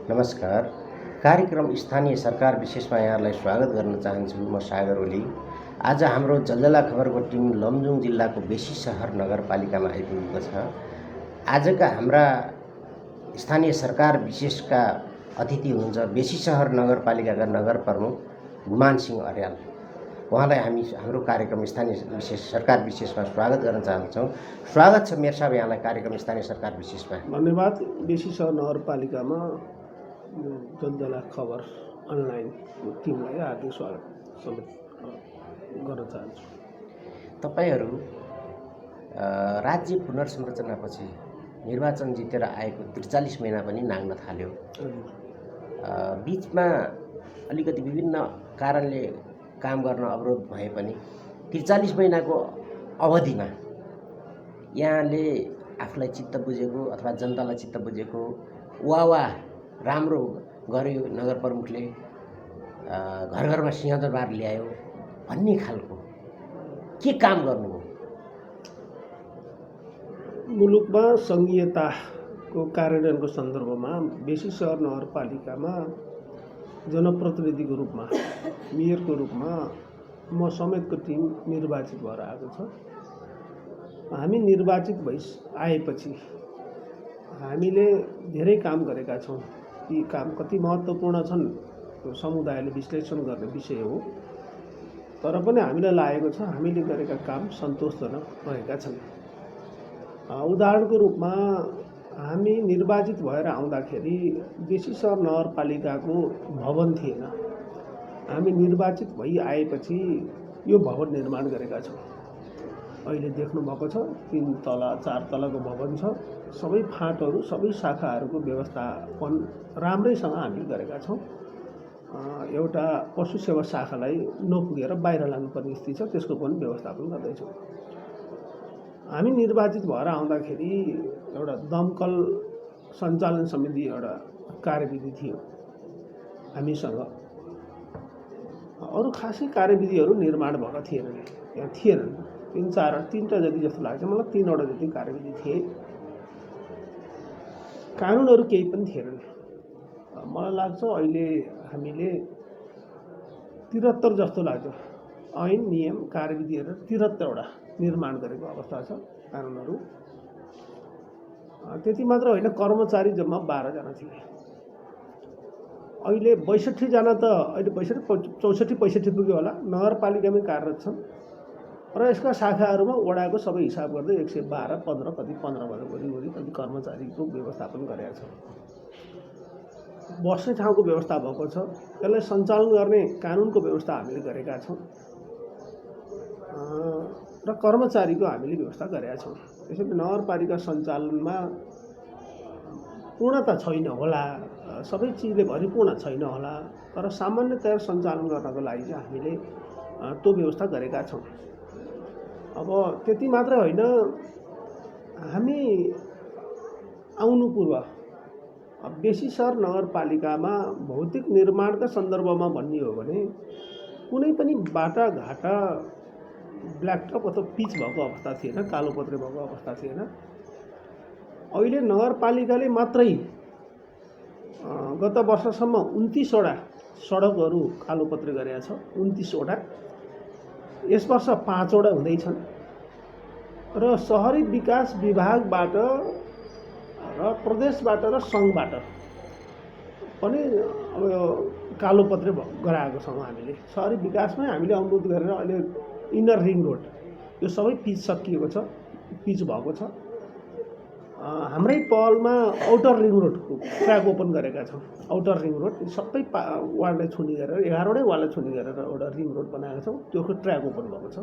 नमस्कार। कार्यक्रम स्थानीय सरकार विशेषमा यहाँलाई स्वागत गर्न चाहन्छु। म सागर ओली। आज हाम्रो जलजला खबरको टिम लमजुङ जिल्लाको बेसी सहर नगरपालिकामा आइपुगेको छ। आजका हाम्रा स्थानीय सरकार विशेषका अतिथि हुनुहुन्छ बेसी सहर नगरपालिकाका नगर प्रमुख गुमान सिंह अर्याल। उहाँलाई हामी हाम्रो कार्यक्रम स्थानीय विशेष सरकार विशेषमा स्वागत गर्न चाहन्छौँ। स्वागत छ मेयर साहब यहाँलाई कार्यक्रम स्थानीय सरकार विशेषमा। धन्यवाद। बेसी सहर नगरपालिकामा जलजला खबर अनलाइन टिमलाई हार्दिक स्वागत गर्न चाहन्छु। तपाईहरू राज्य पुनर्संरचनापछि निर्वाचन जितेर आएको 43 महिना पनि नाग्न थाल्यो। बीचमा अलिकति विभिन्न कारणले काम गर्न अवरोध भए पनि 43 महिनाको अवधिमा यहाँले आफूलाई चित्त बुझेको अथवा जनतालाई चित्त बुझेको वाह राम्रो गर्यो, नगर प्रमुखले घर घरमा सिंहदरबार ल्यायो भन्ने खालको के काम गर्नुभयो? मुलुकमा सङ्घीयताको कार्यान्वयनको सन्दर्भमा बेसी सहर नगरपालिकामा जनप्रतिनिधिको रूपमा मेयरको रूपमा म समेतको टिम निर्वाचित भएर आएको छ। हामी निर्वाचित आएपछि हामीले धेरै काम गरेका छौँ। ती काम कति महत्त्वपूर्ण छन् त्यो समुदायले विश्लेषण गर्ने विषय हो। तर पनि हामीलाई लागेको छ हामीले गरेका काम सन्तोषजनक रहेका छन्। उदाहरणको रूपमा हामी निर्वाचित भएर आउँदाखेरि बेसी सहर नगरपालिकाको भवन थिएन। हामी निर्वाचित भई आएपछि यो भवन निर्माण गरेका छौँ। अहिले देख्नुभएको छ 3 तला 4 तलाको भवन छ। सबै फाँटहरू सबै शाखाहरूको व्यवस्थापन राम्रैसँग हामीले गरेका छौँ। एउटा पशु सेवा शाखालाई नपुगेर बाहिर लानुपर्ने स्थिति छ, त्यसको पनि व्यवस्थापन गर्दैछौँ। हामी निर्वाचित भएर आउँदाखेरि एउटा दमकल सञ्चालन सम्बन्धी एउटा कार्यविधि थियो हामीसँग। अरू खासै कार्यविधिहरू निर्माण भएका थिएनन्, यहाँ थिएनन्। 3-4 जति जस्तो लाग्छ मलाई, 3वटा जति कार्यविधि थिए। कानुनहरू केही पनि थिएनन्। मलाई लाग्छ अहिले हामीले 73 जस्तो लाग्छ ऐन नियम कार्यविधिहरू 73वटा निर्माण गरेको अवस्था छ कानुनहरू। त्यति मात्र होइन, कर्मचारी जम्मा 12 जना थिए। अहिले 62 जना त अहिले 64 पुग्यो होला नगरपालिकामै कार्यरत छन् र यसका शाखाहरूमा वडाको सबै हिसाब गर्दै 112 15 कति 15 भन्दा वरिपरि कति कर्मचारीको व्यवस्थापन गरेका छौँ। बस्ने ठाउँको व्यवस्था भएको छ, त्यसलाई सञ्चालन गर्ने कानुनको व्यवस्था हामीले गरेका छौँ र कर्मचारीको हामीले व्यवस्था गरेका छौँ। त्यसैले नगरपालिका सञ्चालनमा पूर्णता छैन होला, सबै चिजले भरिपूर्ण छैन होला, तर सामान्यतया सञ्चालन गर्नको लागि चाहिँ हामीले त्यो व्यवस्था गरेका छौँ। अब त्यति मात्रै होइन, हामी आउनु पूर्व बेसी सहर नगरपालिकामा भौतिक निर्माणका सन्दर्भमा भन्ने हो भने कुनै पनि बाटाघाटा ब्ल्याकटप अथवा पिच भएको अवस्था थिएन, कालोपत्रे भएको अवस्था थिएन। अहिले नगरपालिकाले मात्रै गत वर्षसम्म 29वटा सडकहरू कालोपत्रे गरेका छ। 29वटा, यस वर्ष 5वटा हुँदैछन् र सहरी विकास विभागबाट र प्रदेशबाट र सङ्घबाट पनि अब यो कालोपत्रे गराएको छौँ हामीले। सहरी विकासमै हामीले अनुरोध गरेर अहिले इनर रिङ रोड यो सबै पिच सकिएको छ, पिच भएको छ। हाम्रै पहलमा आउटर रिङ रोडको ट्र्याक ओपन गरेका छौँ। आउटर रिङ रोड सबै वार्डलाई छुने गरेर 11वटै वार्डलाई छुने गरेर एउटा रिङ रोड बनाएका छौँ, त्यो ट्र्याक ओपन भएको छ।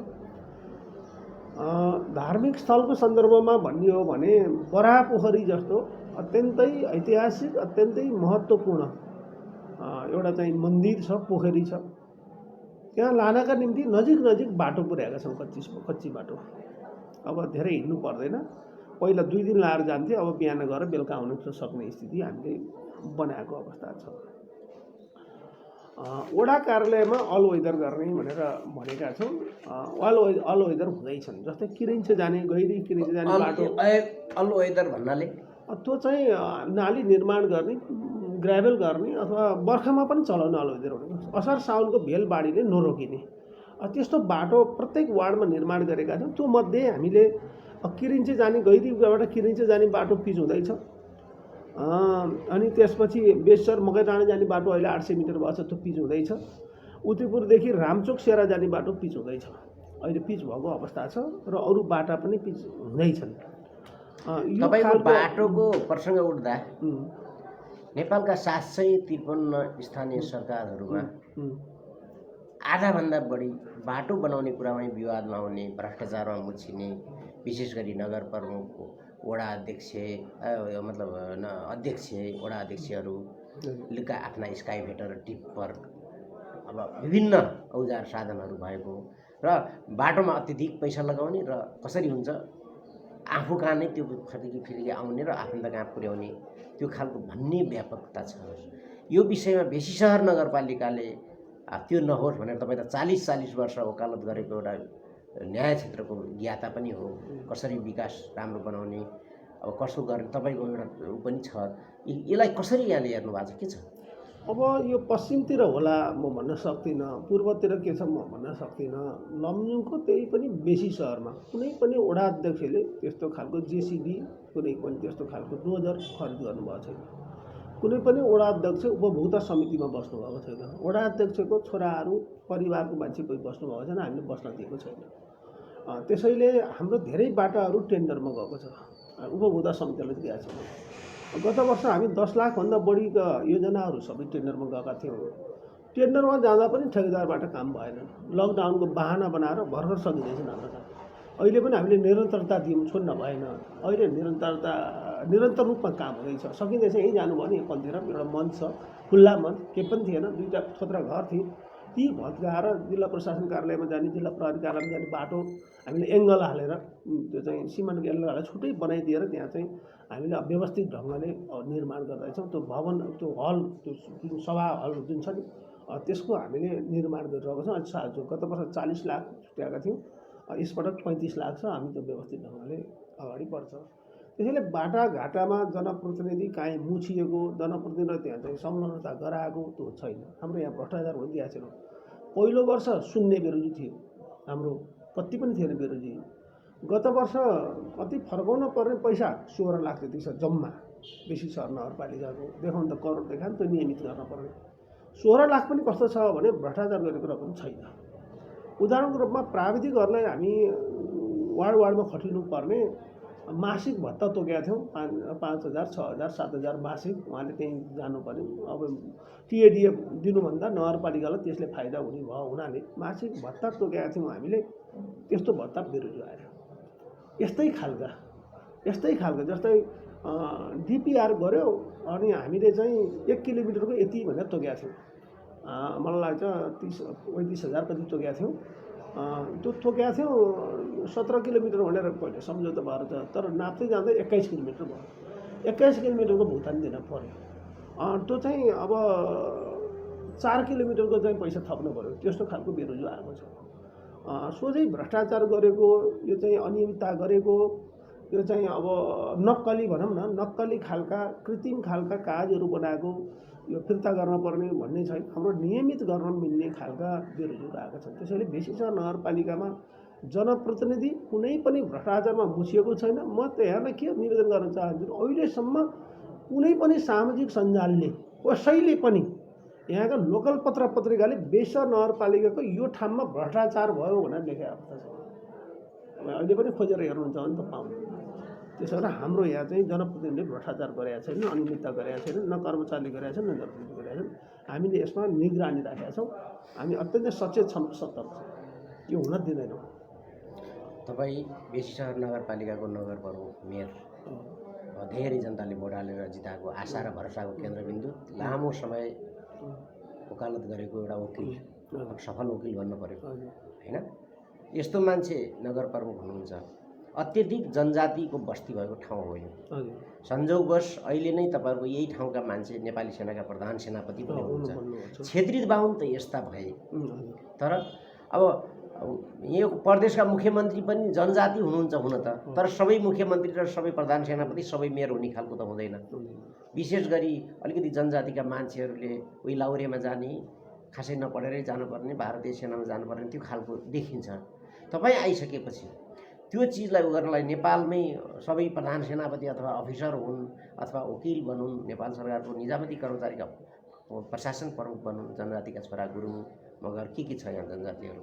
धार्मिक स्थलको सन्दर्भमा भन्ने हो भने बराह पोखरी जस्तो अत्यन्तै ऐतिहासिक अत्यन्तै महत्त्वपूर्ण एउटा चाहिँ मन्दिर छ, पोखरी छ। त्यहाँ लानका निम्ति नजिक बाटो पुर्याएका छौँ, कच्ची बाटो। अब धेरै हिँड्नु पर्दैन। पहिला 2 दिन लाएर जान्थ्यो, अब बिहान गएर बेलुका आउन सक्ने स्थिति हामीले बनाएको अवस्था छ। वडा कार्यालयमा अल वेदर गर्ने भनेर भनेका छौँ। अल वेदर हुँदैछन्। जस्तै किरिन्छ जाने गैरी किरिन्छ जाने बाटो अल वेदर भन्नाले त्यो चाहिँ नाली निर्माण गर्ने ग्राभेल गर्ने अथवा बर्खामा पनि चलाउन अलाउदै रहेको असार साउनको भेल बाढीले नरोकिने त्यस्तो बाटो प्रत्येक वार्डमा निर्माण गरेका छौँ। त्यो मध्ये हामीले किरिन्चे जाने गैरीबाट किरिन्चे जाने बाटो पिच हुँदैछ। अनि त्यसपछि बेसर मकैडाँडा जाने बाटो अहिले 800 मिटर भएको छ, त्यो पिच हुँदैछ। उदयपुरदेखि रामचोक सेरा जाने बाटो पिच हुँदैछ, अहिले पिच भएको अवस्था छ र अरू बाटा पनि पिच हुँदैछन्। तपाईँको बाटोको प्रसङ्ग उठ्दा नेपालका 753 स्थानीय सरकारहरूमा आधाभन्दा बढी बाटो बनाउने कुरामै विवादमा आउने, भ्रष्टाचारमा मुछिने, विशेष गरी नगर प्रमुखको वडा अध्यक्ष मतलब अध्यक्ष वडा अध्यक्षहरूका आफ्ना स्काइभेटर टिप्पर अब विभिन्न औजार साधनहरू भएको र बाटोमा अत्यधिक पैसा लगाउने र कसरी हुन्छ आफू कहाँ नै त्यो फेरि आउने र आफन्त कहाँ पुर्याउने त्यो खालको भन्ने व्यापकता छ। यो विषयमा बेसी सहर नगरपालिकाले त्यो नहोस् भनेर तपाईँ त 40 वर्ष वकालत गरेको एउटा न्याय क्षेत्रको ज्ञाता पनि हो। कसरी विकास राम्रो बनाउने अब कसो गर्ने तपाईँको एउटा ऊ पनि छ। यसलाई कसरी यहाँले हेर्नु भएको छ, के छ? अब यो पश्चिमतिर होला म भन्न सक्दिनँ, पूर्वतिर के छ म भन्न सक्दिनँ। लमजुङको त्यही पनि बेसी सहरमा कुनै पनि वडा अध्यक्षले त्यस्तो खालको जेसिबी कुनै पनि त्यस्तो खालको डोजर खरिद गर्नुभएको छैन। कुनै पनि वडा अध्यक्ष उपभोक्ता समितिमा बस्नुभएको छैन। वडा अध्यक्षको छोराहरू परिवारको मान्छे कोही बस्नुभएको छैन, हामीले बस्न दिएको छैन। त्यसैले हाम्रो धेरै बाटाहरू टेन्डरमा गएको छ, उपभोक्ता समितिले दिएको छैन। गत वर्ष हामी 10 लाखभन्दा बढीका योजनाहरू सबै टेन्डरमा गएका थियौँ। टेन्डरमा जाँदा पनि ठेकेदारबाट काम भएन, लकडाउनको बहाना बनाएर भर्खर सकिँदैछन् हाम्रो काम। अहिले पनि हामीले निरन्तरता दियौँ, छोड्न भएन। अहिले निरन्तर रूपमा काम हुँदैछ, सकिँदैछ। यहीँ जानुभयो भने कन्तिर एउटा मञ्च छ, खुल्ला मञ्च, केही पनि थिएन, 2टा छोत्रा घर थिए, ती भत्काएर जिल्ला प्रशासन कार्यालयमा जाने, जिल्ला प्रहरी कार्यालयमा जाने बाटो हामीले एङ्गल हालेर त्यो चाहिँ सिमेन्टको एङ्गल हालेर छुट्टै बनाइदिएर त्यहाँ चाहिँ हामीले व्यवस्थित ढङ्गले निर्माण गर्दैछौँ। त्यो भवन, त्यो हल, त्यो जुन सभा हल जुन छ नि त्यसको हामीले निर्माण गरिरहेको छौँ। अनि गत वर्ष 40 लाख छुट्याएका थियौँ, यसपटक 35 लाख छ। हामी त्यो व्यवस्थित ढङ्गले अगाडि बढ्छ। त्यसैले बाटाघाटामा जनप्रतिनिधि काहीँ मुछिएको, जनप्रतिनिधिलाई त्यहाँ चाहिँ संलग्नता गराएको त्यो छैन। हाम्रो यहाँ भ्रष्टाचार भइदिएको छैन। पहिलो वर्ष शून्य बेरोजी थियो, हाम्रो कति पनि थिएन बेरोजी। गत वर्ष कति फर्काउन पर्ने पैसा 16 लाख जति छ जम्मा, बेसी सहर नगरपालिकाको देखाउनु त करोड देखाउनु, त्यो नियमित गर्न पर्ने 16 लाख पनि कस्तो छ भने भ्रष्टाचार गरेको रकम छैन। उदाहरणको रूपमा प्राविधिकहरूलाई हामी वार्डमा खटिनु पर्ने मासिक भत्ता तोकेका थियौँ, 5,000, 6,000, 7,000 मासिक। उहाँले त्यहीँ जानुपर्ने। अब टिएडिएफ दिनुभन्दा नगरपालिकालाई त्यसले फाइदा हुने भयो हुनाले मासिक भत्ता तोकेका थियौँ हामीले। त्यस्तो भत्ता बेरोजी आयो। यस्तै खालका जस्तै डिपिआर गऱ्यो अनि हामीले चाहिँ 1 किलोमिटरको यति भनेर तोकेका थियौँ। मलाई लाग्छ 30,000 कति तोकेका थियौँ। त्यो तोकेका थियौँ 17 किलोमिटर भनेर पहिले सम्झौता भएर छ, तर नाप्दै जाँदै 21 किलोमिटर भयो। 21 किलोमिटरको भुक्तानी दिन पर्यो। त्यो चाहिँ अब 4 किलोमिटरको चाहिँ पैसा थप्नु पऱ्यो। त्यस्तो खालको बेरोजी आएको छ। सोझै भ्रष्टाचार गरेको, यो चाहिँ अनियमितता गरेको, यो चाहिँ अब नक्कली भनौँ न, नक्कली खालका कृत्रिम खालका कागजहरू बनाएको, यो फिर्ता गर्न पर्ने भन्ने छैन। हाम्रो नियमित गर्न मिल्ने खालका बेरोजगार आएका छन्। त्यसैले बेसी सहर नगरपालिकामा जनप्रतिनिधि कुनै पनि भ्रष्टाचारमा मुछिएको छैन। म त यहाँलाई के निवेदन गर्न चाहन्छु, अहिलेसम्म कुनै पनि सामाजिक सञ्जालले कसैले पनि यहाँका लोकल पत्र पत्रिकाले बेसी सहर नगरपालिकाको यो ठाउँमा भ्रष्टाचार भयो भनेर लेखेको अवस्था छ। अहिले पनि खोजेर हेर्नुहुन्छ भने त पाउनु। त्यसो भएर हाम्रो यहाँ चाहिँ जनप्रतिनिधिले भ्रष्टाचार गरेका छैन, अनियमितता गरेका छैन, न कर्मचारीले गरेका छन्, न जनप्रतिनिधिले गरेका छन्। हामीले यसमा निगरानी राखेका छौँ। हामी अत्यन्तै सचेत छौँ, सतर्क छौँ, यो हुन दिँदैनौँ। तपाईँ बेसी सहर नगरपालिकाको नगर प्रमुख मेयर, धेरै जनताले भोट हालेर जिताएको, आशा र भरोसाको केन्द्रबिन्दु, लामो समय वकालत गरेको एउटा वकिल, सफल वकिल भन्नु पऱ्यो होइन? यस्तो मान्छे नगर प्रमुख हुनुहुन्छ। अत्यधिक जनजातिको बस्ती भएको ठाउँ हो यो। संजोगवश अहिले नै तपाईँहरूको यही ठाउँका मान्छे नेपाली सेनाका प्रधान सेनापति पनि हुनुहुन्छ। क्षेत्रीय बाहुन त यस्ता भए, तर अब यो प्रदेशका मुख्यमन्त्री पनि जनजाति हुनुहुन्छ हुन त, तर सबै मुख्यमन्त्री र सबै प्रधान सेनापति सबै मेयर हुने खालको त हुँदैन। विशेष गरी अलिकति जनजातिका मान्छेहरूले उही लाउरेमा जाने, खासै नपढेरै जानुपर्ने, भारतीय सेनामा जानुपर्ने त्यो खालको देखिन्छ। तपाईँ आइसकेपछि त्यो चिजलाई उ गर्नलाई नेपालमै सबै प्रधान सेनापति अथवा अफिसर हुन् अथवा वकिल बनुन्, नेपाल सरकारको निजामती कर्मचारीका प्रशासन प्रमुख बनुन्, जनजातिका छोरा गुरुङ मगर के छ यहाँ जनजातिहरू,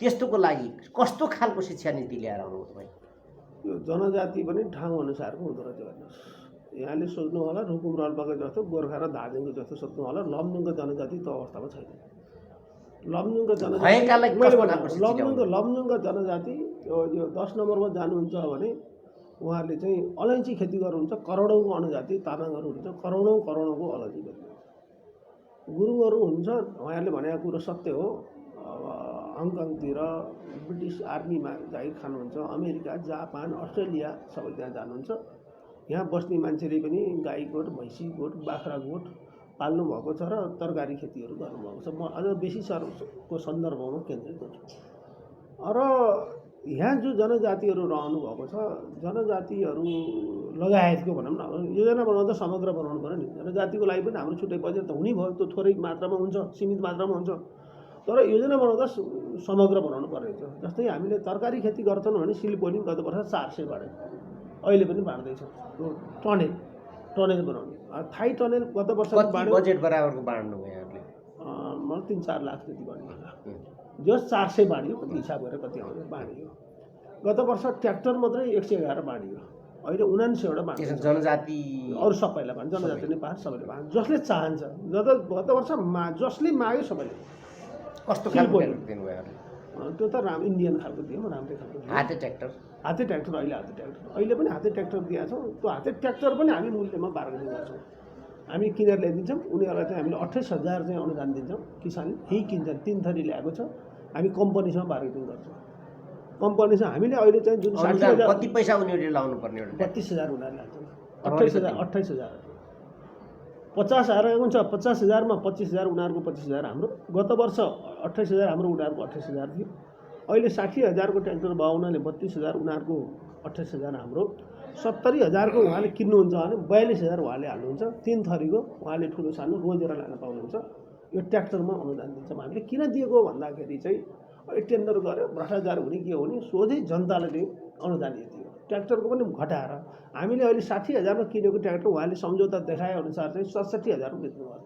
त्यस्तोको लागि कस्तो खालको शिक्षा नीति ल्याएर आउनु तपाईँ? यो जनजाति पनि ठाउँ अनुसारको हुँदो रहेछ भन्नुहोस्। यहाँले सोच्नु होला रुकुम रोल्पाको जस्तो, गोर्खा र धादिङको जस्तो सोच्नु होला। लमजुङको जनजाति त्यो अवस्थामा छैन। लमजुङको जनजाति यो 10 नम्बरमा जानुहुन्छ भने उहाँहरूले चाहिँ अलैँची खेती गर्नुहुन्छ। करोडौँको अनुजाति तामाङहरू हुन्छ, करोडौँको अलैँची खेती। गुरुङहरू हुन्छ, उहाँहरूले भनेको कुरो सत्य हो। हङकङतिर ब्रिटिस आर्मीमा जागिर खानुहुन्छ, अमेरिका, जापान, अस्ट्रेलिया सबै त्यहाँ जानुहुन्छ। यहाँ बस्ने मान्छेले पनि गाई गोठ, भैँसी गोठ, बाख्रा गोठ पाल्नु भएको छ र तरकारी खेतीहरू गर्नुभएको छ। म अझ बेसी सरको सन्दर्भमा केन्द्रित गर्छु। र यहाँ जो जनजातिहरू रहनु भएको छ, जनजातिहरू लगायतको भनौँ न, योजना बनाउँदा समग्र बनाउनु पऱ्यो नि। जनजातिको लागि पनि हाम्रो छुट्टै बजेट त हुनै भयो, त्यो थोरै मात्रामा हुन्छ, सीमित मात्रामा हुन्छ। तर योजना बनाउँदा समग्र बनाउनु परेको छ। जस्तै हामीले तरकारी खेती गर्छौँ भने सिलिपोनी गत वर्ष 400 बाँड्यो, अहिले पनि बाँड्दैछ। त्यो टनेल बनाउने थाई टनेल गत वर्ष बाँड्यो। बजेट बराबरको बाँड्नु भयो यहाँहरूले? मलाई 3-4 लाख जति बाँड्यो होला। जो 400 बाँड्यो, कति हिसाब गरेर कति आउँछ बाँड्यो। गत वर्ष ट्र्याक्टर मात्रै 111 बाँड्यो, अहिले 79वटा बाँड्यो। जनजाति अरू सबैलाई बाँड्यो, जनजाति नेपाल सबैले बाँड्यो, जसले चाहन्छ। गत वर्ष जसले माग्यो सबैले। कस्तो खालको दिनुभयो? त्यो त इन्डियन खालको दियौँ, राम्रै खालको दियौँ। हाते ट्र्याक्टर अहिले पनि हाते ट्र्याक्टर दिएका छौँ। त्यो हाते ट्र्याक्टर पनि हामी मूल्यमा बार्गेनिङ गर्छौँ। हामी किनेर ल्याइदिन्छौँ, उनीहरूलाई चाहिँ हामीले 28,000 चाहिँ अनुदान दिन्छौँ। किसानले यही किन्छन्, 3 थरी ल्याएको छ। हामी कम्पनीसँग बार्गेनिङ गर्छौँ। कम्पनीसँग हामीले अहिले चाहिँ जुन 60,000 कति पैसा उनीहरूले लाउनु पर्ने? 32,000 उनीहरूले लान्छन्। 28,000 50,000 हुन्छ। 50,000मा 25,000 उनीहरूको, 25,000 हाम्रो। गत वर्ष 28,000 हाम्रो, उनीहरूको 28,000 थियो। अहिले 60,000को ट्र्याक्टर भयो हुनाले 32,000 उनीहरूको, 28,000 हाम्रो। 70,000को उहाँले किन्नुहुन्छ भने 42,000 उहाँले हाल्नुहुन्छ। 3 थरीको उहाँले ठुलो सानो रोजेर लान पाउनुहुन्छ। यो ट्र्याक्टरमा अनुदान दिन्छौँ हामीले। किन दिएको भन्दाखेरि चाहिँ टेन्डर गऱ्यो, भ्रष्टाचार हुने के हुने, सोझै जनताले नै अनुदान दियो। ट्र्याक्टरको पनि घटाएर हामीले अहिले 60,000मा किनेको ट्र्याक्टर उहाँले सम्झौता देखाए अनुसार चाहिँ 67,000मा बेच्नुभयो।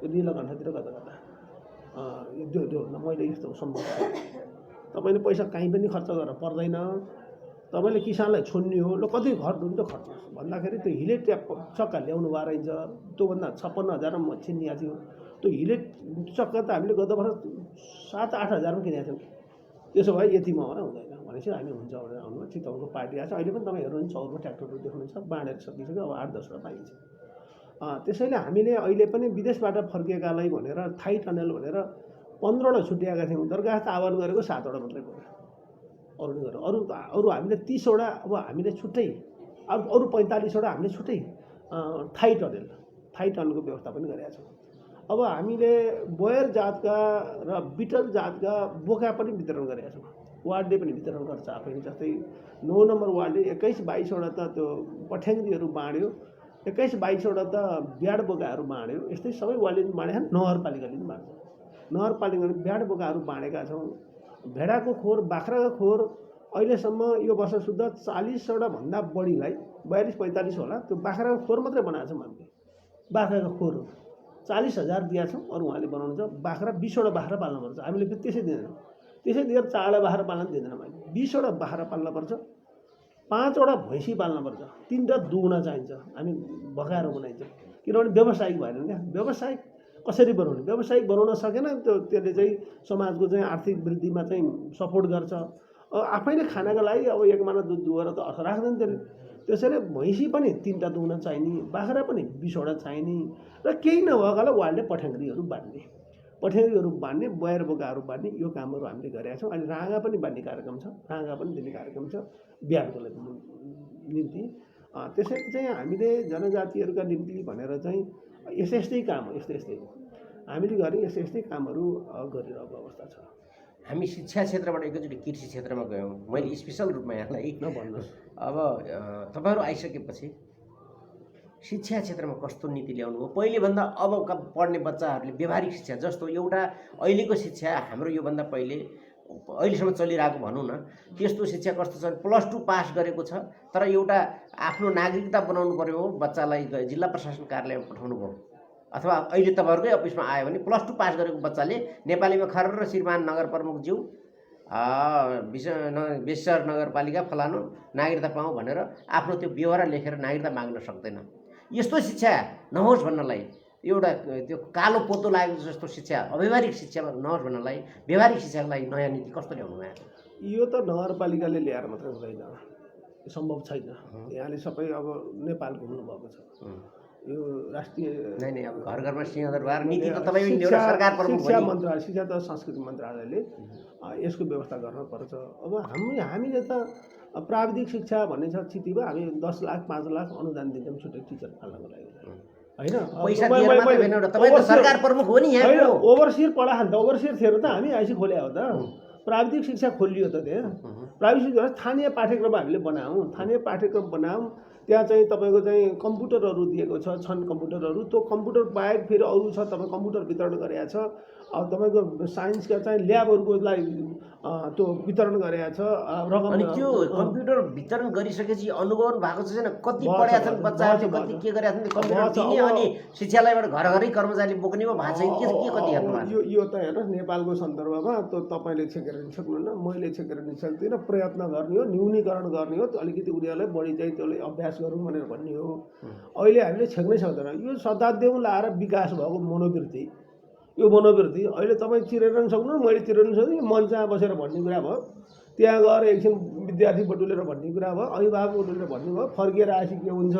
यो नीलकण्ठतिर गर्दा त्यो मैले यस्तो सम्भव तपाईँले पैसा कहीँ पनि खर्च गरेर पर्दैन। तपाईँले किसानलाई छोड्ने हो, ल कति घर धुन्छ खर्च भन्दाखेरि त्यो हिले चक्का ल्याउनु भएर रहेछ। त्योभन्दा 56,000मा म छिनिएको थियो। त्यो हिले चक्का त हामीले गत वर्ष 7-8 हजारमा किनेको थियौँ। त्यसो भए यतिमा होला हुँदैन भनेपछि हामी हुन्छ भनेर आउनुभयो। चितवनको पार्टी आएको छ। अहिले पनि तपाईँ हेर्नुहुन्छ चौरमा ट्र्याक्टरहरू देख्नुहुन्छ, बाँडेर सकिसक्यो। अब 8-10वटा पाइन्छ। त्यसैले हामीले अहिले पनि विदेशबाट फर्किएकालाई भनेर थाई टनल भनेर 15वटा छुट्याएका थियौँ। दरखास्त आह्वान गरेको 7वटा मात्रै पऱ्यो। अरू हामीले 30वटा, अब हामीले छुट्टै, अब अरू 45वटा हामीले छुट्टै थाई टनलको व्यवस्था पनि गरेका छौँ। अब हामीले बोयर जातका र बिटल जातका बोका पनि वितरण गरेका छौँ। वार्डले पनि वितरण गर्छ आफैले। जस्तै 9 नम्बर वार्डले 21-22वटा त त्यो पठ्याङ्ग्रीहरू बाँड्यो, 21-22वटा त ब्याड बोकाहरू बाँड्यो। यस्तै सबै वार्डले बाँडेका छन्। नगरपालिकाले पनि बाँड्छ। नगरपालिकाले ब्याड बोकाहरू बाँडेका छौँ। भेडाको खोर, बाख्राको खोर अहिलेसम्म यो वर्ष शुद्ध 40वटा भन्दा बढीलाई, 42-45 होला, त्यो बाख्राको खोर मात्रै बनाएको छौँ हामीले। बाख्राको खोर 40,000 दिएका छौँ। अरू उहाँले बनाउनु छ। बाख्रा 20वटा बाख्रा पाल्नुपर्छ। हामीले फेरि त्यसै दिँदैनौँ। त्यसै दिएर 4वटा बाख्रा पाल्न दिँदैनौँ हामीले। 20वटा बाख्रा पाल्नुपर्छ, 5वटा भैँसी पाल्नुपर्छ, 3वटा दुहुना चाहिन्छ। हामी भगाएर बनाइन्छ, किनभने व्यावसायिक भएन क्या। व्यवसायिक कसरी बनाउने? व्यावसायिक बनाउन सकेन त्यसले चाहिँ समाजको चाहिँ आर्थिक वृद्धिमा चाहिँ सपोर्ट गर्छ। आफैले खानाको लागि अब 1 माना दुध दुहेर त अर्थ राख्दैन त्यसले। त्यसैले भैँसी पनि 3वटा दुहुना चाहिने, बाख्रा पनि 20वटा चाहिने। र केही नभएकालाई वार्डले पठ्याङ्ग्रीहरू बाँड्ने, बोयर बोकाहरू बाँड्ने, यो कामहरू हामीले गरेका छौँ। अहिले राँगा पनि बाँड्ने कार्यक्रम छ, राँगा पनि दिने कार्यक्रम छ बिहारको निम्ति। त्यसैले चाहिँ हामीले जनजातिहरूका निम्ति भनेर चाहिँ यस्तै काम हो, यस्तै हामीले गरे यस्तै कामहरू गरिरहेको अवस्था छ। हामी शिक्षा क्षेत्रबाट एकैचोटि कृषि क्षेत्रमा गयौँ। मैले स्पेसल रूपमा यहाँलाई भन्नुहोस्। अब तपाईँहरू आइसकेपछि शिक्षा क्षेत्रमा कस्तो नीति ल्याउनु हो? पहिलेभन्दा अबका पढ्ने बच्चाहरूले व्यवहारिक शिक्षा जस्तो एउटा अहिलेको शिक्षा हाम्रो योभन्दा अहिलेसम्म चलिरहेको भनौँ न, त्यस्तो शिक्षा कस्तो छ? +2 पास गरेको छ तर एउटा आफ्नो नागरिकता बनाउनु पर्यो हो, बच्चालाई जिल्ला प्रशासन कार्यालयमा पठाउनु भयो अथवा अहिले तपाईँहरूकै अफिसमा आयो भने +2 पास गरेको बच्चाले नेपालीमा खर्र श्रीमान नगर प्रमुखज्यू बेसर नगरपालिका फलानु नागरिकता पाऊँ भनेर आफ्नो त्यो व्यवहार लेखेर नागरिकता माग्न सक्दैन। यस्तो शिक्षा नहोस् भन्नलाई, एउटा त्यो कालो पोतो लागेको जस्तो शिक्षा, अव्यवहारिक शिक्षा नहोस् भन्नलाई व्यवहारिक शिक्षाको लागि नयाँ नीति कस्तो ल्याउनु भयो? यो त नगरपालिकाले ल्याएर मात्रै हुँदैन, सम्भव छैन। यहाँले सबै अब नेपाल घुम्नुभएको छ, यो राष्ट्रिय नै अब घर घरमा सिंहदरबार नीति त तपाईँ एउटा सरकार प्रमुख शिक्षा मन्त्रालय, शिक्षा त संस्कृति मन्त्रालयले यसको व्यवस्था गर्नुपर्छ। अब हामीले त प्राविधिक शिक्षा भन्ने छ चिठीमा हामी 10 लाख 5 लाख अनुदान दिन्छौँ छुट्टै टिचर फाल्नको लागि होइन, पैसा दिएर मात्रै होइन, तपाईँ त सरकार प्रमुख हो नि यहाँ। ओभरसियर पढायो त ओभरसियर थियो त हामी आइसी खोले हो त, प्राविधिक शिक्षा खोलियो त त्यहाँ। प्राविधिक शिक्षा स्थानीय पाठ्यक्रम हामीले बनायौँ, स्थानीय पाठ्यक्रम बनायौँ। त्यहाँ चाहिँ तपाईँको चाहिँ कम्प्युटरहरू दिएको छन् कम्प्युटरहरू, त्यो कम्प्युटर बाहेक फेरि अरू छ, तपाईँ कम्प्युटर वितरण गरेको छ। अब तपाईँको साइन्सका चाहिँ ल्याबहरूको लागि त्यो वितरण गरेको छ रकम। अनि त्यो कम्प्युटर वितरण गरिसकेपछि अनुभव भएको छैन? कति पढेका छन् बच्चाहरूले, कति के गरेका छन् कम्प्युटर दिने, अनि शिक्षालयबाट घर घरै कर्मचारी बोक्ने भयो भएको छ के कति हेर्नु भएको? यो त हेर्नुहोस् नेपालको सन्दर्भमा त तपाईँले छेकेर नि सक्नुहुन्न, मैले छेकेर नि सक्दिनँ। प्रयत्न गर्ने हो, न्यूनीकरण गर्ने हो, अलिकति उनीहरूलाई बढी चाहिँ त्यसले अभ्यास गरौँ भनेर भन्ने हो। अहिले हामीले छेक्नै सक्दैन। यो शताब्दीमा लाएर विकास भएको मनोवृत्ति, यो मनोवृत्ति अहिले तपाईँ चिरेर पनि सक्नु, मैले चिरेर पनि सक्नु, मञ्चमा बसेर भन्ने कुरा भयो, त्यहाँ गएर एकछिन विद्यार्थी बटुलेर भन्ने कुरा भयो, अभिभावक बटुलेर भन्ने भयो, फर्किएर आएपछि के हुन्छ?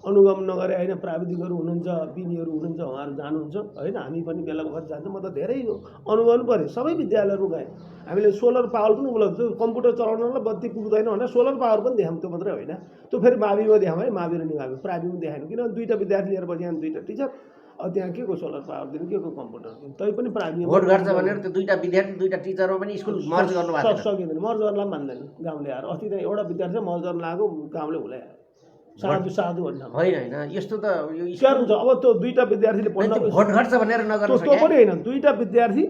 अनुगम नगरे होइन, प्राविधिकहरू हुनुहुन्छ, बिनीहरू हुनुहुन्छ, उहाँहरू जानुहुन्छ होइन, हामी पनि बेला बखत जान्छौँ। म त धेरै अनुगमन पऱ्यो, सबै विद्यालयहरू गएँ। हामीले सोलर पावर पनि उपलब्ध, कम्प्युटर चलाउनलाई बत्ती पुग्दैन भनेर सोलर पावर पनि देखाउँ, त्यो मात्रै होइन। त्यो फेरि माविमा देखाउँ है, मावि र निमावि, प्राविमा देखाएन, किनभने 2टा विद्यार्थी लिएर बस्या 2टा टिचर, अब त्यहाँ के को सोलर पावर दिनु, के को कम्प्युटर दिनु, तै पनि प्राविमा भोट गर्छ भनेर त्यो 2टा विद्यार्थी 2टा टिचरमा पनि स्कुल मर्ज गर्नु भएको छ। सकिँदैन, मर्ज गर्नलाई मान्दैन गाउँले। आएर अस्ति चाहिँ एउटा विद्यार्थी मर्ज गर्न लागेको, गाउँले हुँदै साधु साधु भन्छ होइन यस्तो त यो हुन्छ। अब त्यो 2टा विद्यार्थीले पढ्न भोट गर्छ भनेर नगर्नु त्यो पनि होइन, 2टा विद्यार्थी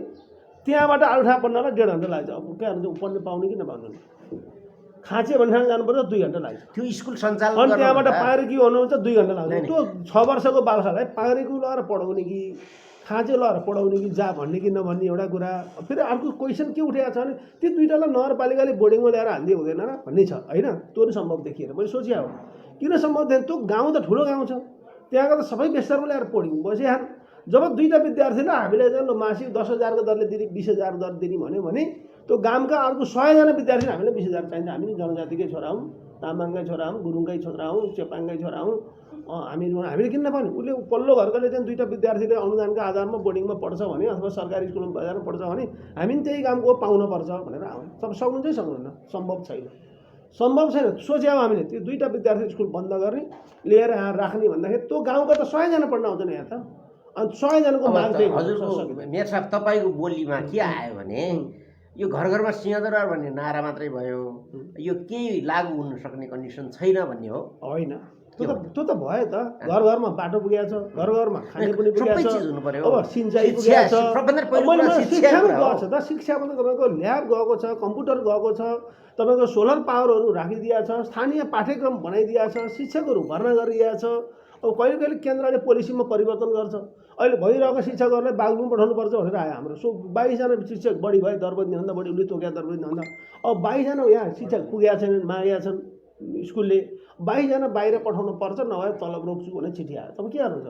त्यहाँबाट आउठा पढ्नलाई 1.5 घन्टा लाग्छ। अब क्या हुन्छ पढ्ने पाउने कि नपाउने, खाँचे भन्ने जानुपर्छ 2 घन्टा लाग्छ। त्यो स्कुल सञ्चालन अनि त्यहाँबाट पागरीकी हुनुहुन्छ 2 घन्टा लाग्छ। त्यो 6 वर्षको बालकलाई पागरीकी लगाएर पढाउने कि खाँचे लगाएर पढाउने कि जा भन्ने कि नभन्ने एउटा कुरा। फेरि अर्को क्वेसन के उठेको छ भने त्यो 2टालाई नगरपालिकाले बोर्डिङमा ल्याएर हालिदिए हुँदैन र भन्ने छ होइन, त्यो पनि सम्भव देखिएन। मैले सोचेँ हो किन सम्भव थिएन, त्यो गाउँ त ठुलो गाउँ छ, त्यहाँको त सबै बेस्तरमा ल्याएर बोर्डिङ बसिहाल। जब 2टा विद्यार्थीलाई हामीले चाहिँ मासिक 10,000 को दरले दिने 20,000 दर दिने भन्यो भने त्यो गामका अर्को 100जना विद्यार्थीले हामीले 20,000 चाहिन्छ। हामी जनजातिकै छोरा हौँ, तामाङकै छोरा हौँ, गुरुङकै छोरा हौँ, चेपाङकै छोरा हौँ, हामीले किन नपाउने? उसले पल्लो घरकोले चाहिँ 2टा विद्यार्थीले अनुदानका आधारमा बोर्डिङमा पढ्छ भने अथवा सरकारी स्कुलमा बजारमा पढ्छ भने हामी पनि त्यही कामको पाउनुपर्छ भनेर आउने। तपाईँ सक्नुहुन्छ सक्नुहुन्न? सम्भव छैन, सम्भव छैन। सोच्यौँ हामीले त्यो 2टा विद्यार्थी स्कुल बन्द गर्ने, लिएर यहाँ राख्ने भन्दाखेरि त्यो गाउँका त 100जना पढ्न आउँछ नि यहाँ त। अनि 100जनाको माग चाहिँ हजुरको मेयर साहब तपाईँको बोलीमा के आयो भने यो घर घरमा सिंहदरबार भन्ने नारा मात्रै भयो, यो केही लागू हुन सक्ने कन्डिसन छैन भन्ने हो? होइन, त्यो त भयो त। घर घरमा बाटो पुगेको छ, घर घरमा खानेकुने पुगेको छ, अब सिँचाइ पुगेको छ, शिक्षामा गएको छ त। शिक्षामा त तपाईँको ल्याब गएको छ, कम्प्युटर गएको छ, तपाईँको सोलर पावरहरू राखिदिएको छ, स्थानीय पाठ्यक्रम बनाइदिएको छ, शिक्षकहरू भर्ना गरिदिएको छ। अब कहिले कहिले केन्द्रले पोलिसीमा परिवर्तन गर्छ। अहिले भइरहेको शिक्षकहरूलाई बागलुङ पठाउनुपर्छ भनेर आयो हाम्रो। 22जना शिक्षक बढी भयो, दरबन्दीभन्दा बढी उसले तोक्या दरबन्दीभन्दा। अब 22जना यहाँ शिक्षक पुगेका छैनन्, मागेका छन् स्कुलले, 22जना बाहिर पठाउनु पर्छ, नभए तलब रोक्छु भने चिठी आयो। तपाईँ के गर्नुहुन्छ?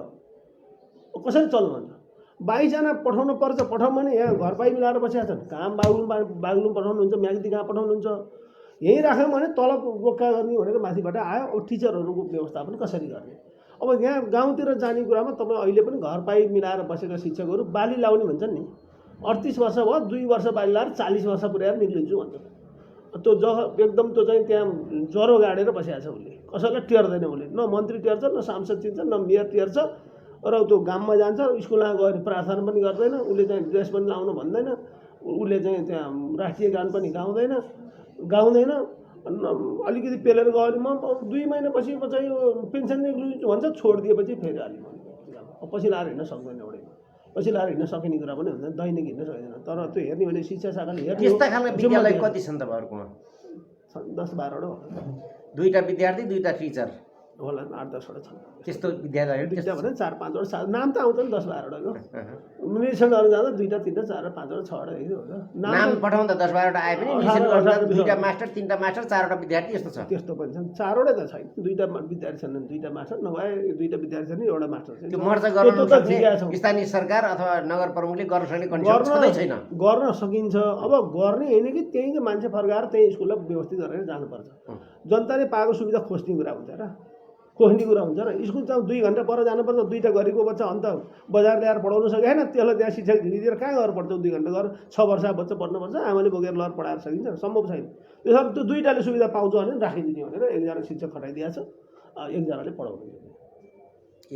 कसरी चल्नुहुन्छ? 22जना पठाउनु पर्छ, पठाउँ भने यहाँ घरपाई मिलाएर बसेका छन्। कहाँ बागलुङ पठाउनुहुन्छ, म्याग्दी कहाँ पठाउनुहुन्छ? यहीँ राख्यौँ भने तलब रोक्का गर्ने भनेर माथिबाट आयो। अब टिचरहरूको व्यवस्थापन कसरी गर्ने? अब यहाँ गाउँतिर जाने कुरामा तपाईँ अहिले पनि घरपाई मिलाएर बसेका शिक्षकहरू बाली लाउने भन्छन् नि। 38 वर्ष भयो, 2 वर्ष बाली लाएर 40 वर्ष पुर्याएर निक्लिन्छु भन्छ। त्यो एकदम त्यो चाहिँ त्यहाँ ज्वरो गाडेर बसेको छ उसले, कसैलाई टेर्दैन उसले, न मन्त्री टेर्छ, न सांसद चिन्छ, न मेयर टेर्छ। र त्यो गाममा जान्छ, स्कुलमा गएर प्रार्थना पनि गर्दैन, उसले चाहिँ ड्रेस पनि लाउनु भन्दैन, उसले चाहिँ त्यहाँ राष्ट्रिय गान पनि गाउँदैन। अलिकति पेलेर गयो भने म 2 महिनापछि चाहिँ यो पेन्सन लिन्छु भन्छ, छोडिदिएपछि फेरि अलिक पछि लाएर हिँड्न सक्दैन एउटै। पछि लाएर हिँड्न सकिने कुरा पनि हुँदैन, दैनिक हिँड्न सकिँदैन। तर त्यो हेर्ने भने शिक्षा शाखाले हेर्ने त्यस्ता खालका विद्यालय कति छन् तपाईँहरूकोमा? 10-12 वटा दुईटा विद्यार्थी, दुईटा टिचर होला, 8-10 वटा छन् त्यस्तो विद्यालयहरू। विद्या भने 4-5 वटा नाम त आउँछ नि, 10-12 वटाको निरीक्षण गर्न जाँदा 2-3 4 5 वटा 6 वटा यही हो। नाम पठाउँदा 10-12 वटा आए पनि निरीक्षण गर्दा 2टा मास्टर, 3टा मास्टर, 4 वटा विद्यार्थी यस्तो छ। त्यस्तो पनि छन्, 4 वटा त छैन, 2टा विद्यार्थी छन्, 2टा मास्टर नभए 2टा विद्यार्थी छन्, एउटा मास्टर छ। त्यो मर्जा गर्न सक्ने स्थानीय सरकार अथवा नगर प्रमुखले गर्न सक्ने कन्डिसन छँदै छैन। गर्न सकिन्छ, अब गर्ने होइन कि त्यहीँको मान्छे फर्काएर त्यही स्कुललाई व्यवस्थित गरेर जानुपर्छ। जनताले पाएको सुविधा खोज्ने कुरा हुन्छ र, खोज्ने कुरा हुन्छ र। स्कुल चाहिँ 2 घन्टा पर जानुपर्छ, 2टा गरेको बच्चा अन्त बजार ल्याएर पढाउन सकेन, त्यसलाई त्यहाँ शिक्षक दिएर कहाँ गएर पढ्छ? 2 घन्टा गएर 6 वर्ष बच्चा पढ्नुपर्छ, आमाले बोकेर लगेर पढाएर सकिन्छ? सम्भव छैन। त्यसरी त्यो 2टाले सुविधा पाउँछ भने राखिदिने भनेर एकजना शिक्षक खटाइदिएको छ, एकजनाले पढाउनुहुन्छ,